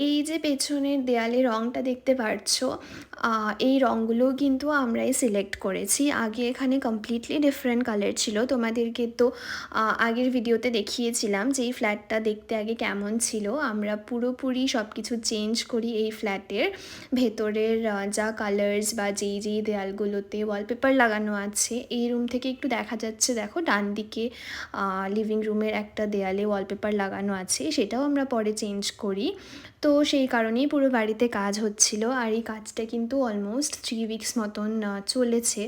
এই যে পেছনের দেয়ালে রংটা দেখতে পারছ, এই রঙগুলোও কিন্তু আমরাই সিলেক্ট করেছি। আগে এখানে কমপ্লিটলি ডিফারেন্ট কালার ছিল। তোমাদেরকে তো আগের ভিডিওতে দেখিয়েছিলাম যে এই ফ্ল্যাটটা দেখতে আগে কেমন ছিল। আমরা পুরোপুরি সব কিছু চেঞ্জ করি এই ফ্ল্যাটের। ভেতরের যা কালার্স বা যেই দেয়ালগুলোতে ওয়ালপেপার লাগানো আছে, এই রুম থেকে একটু দেখা যাচ্ছে, দেখো ডান দিকে লিভিং রুমের একটা দেয়ালে ওয়ালপেপার লাগানো আছে, সেটাও আমরা পরে চেঞ্জ করি। তো সেই কারণেই পুরো বাড়িতে কাজ হচ্ছিল। আর এই কাজটা কিন্তু অলমোস্ট 3 উইকস মতন চলেছে।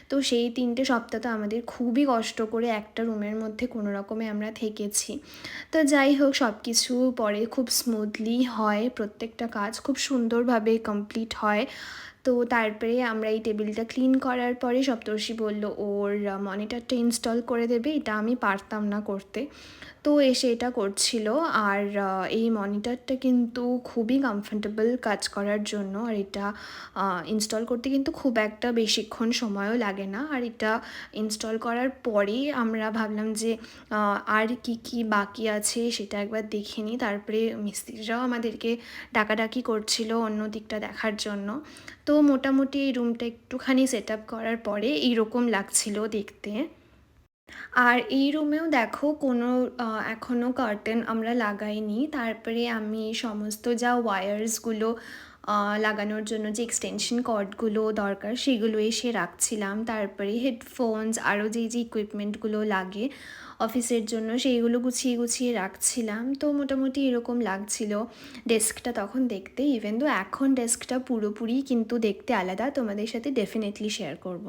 তো সেই 3টে সপ্তাহ তো আমাদের খুবই কষ্ট করে একটা রুমের মধ্যে কোনো রকমে আমরা থেকেছি। তো যাই হোক, সব কিছু পরে খুব স্মুথলি হয়, প্রত্যেকটা কাজ খুব সুন্দরভাবে কমপ্লিট হয়। তো তারপরে আমরা এই টেবিলটা ক্লিন করার পরে সপ্তর্ষি বলল ওর মনিটরটা ইনস্টল করে দেবে। এটা আমি পারতাম না করতে, তো এসে এটা করছিল। আর এই মনিটরটা কিন্তু খুবই কমফোর্টেবল কাজ করার জন্য। আর এটা ইনস্টল করতে কিন্তু খুব একটা বেশিক্ষণ সময়ও লাগে না। আর এটা ইনস্টল করার পরেই আমরা ভাবলাম যে আর কি বাকি আছে সেটা একবার দেখে নিই। তারপরে মিস্ত্রিরাও আমাদেরকে ডাকাডাকি করছিল অন্য দিকটা দেখার জন্য। তো মোটামুটি এই রুমটা একটুখানি সেট আপ করার পরে এইরকম লাগছিল দেখতে। আর এই রুমেও দেখো কোনো এখনও কার্টেন আমরা লাগাইনি। তারপরে আমি সমস্ত যা ওয়্যারসগুলো লাগানোর জন্য যে এক্সটেনশন কর্ডগুলো দরকার সেগুলো এসে রাখছিলাম। তারপরে হেডফোনস আরও যে ইকুইপমেন্টগুলো লাগে অফিসের জন্য সেইগুলো গুছিয়ে রাখছিলাম। তো মোটামুটি এরকম লাগছিল ডেস্কটা তখন দেখতে। ইভেন তো এখন ডেস্কটা পুরোপুরি কিন্তু দেখতে আলাদা, তোমাদের সাথে ডেফিনেটলি শেয়ার করব।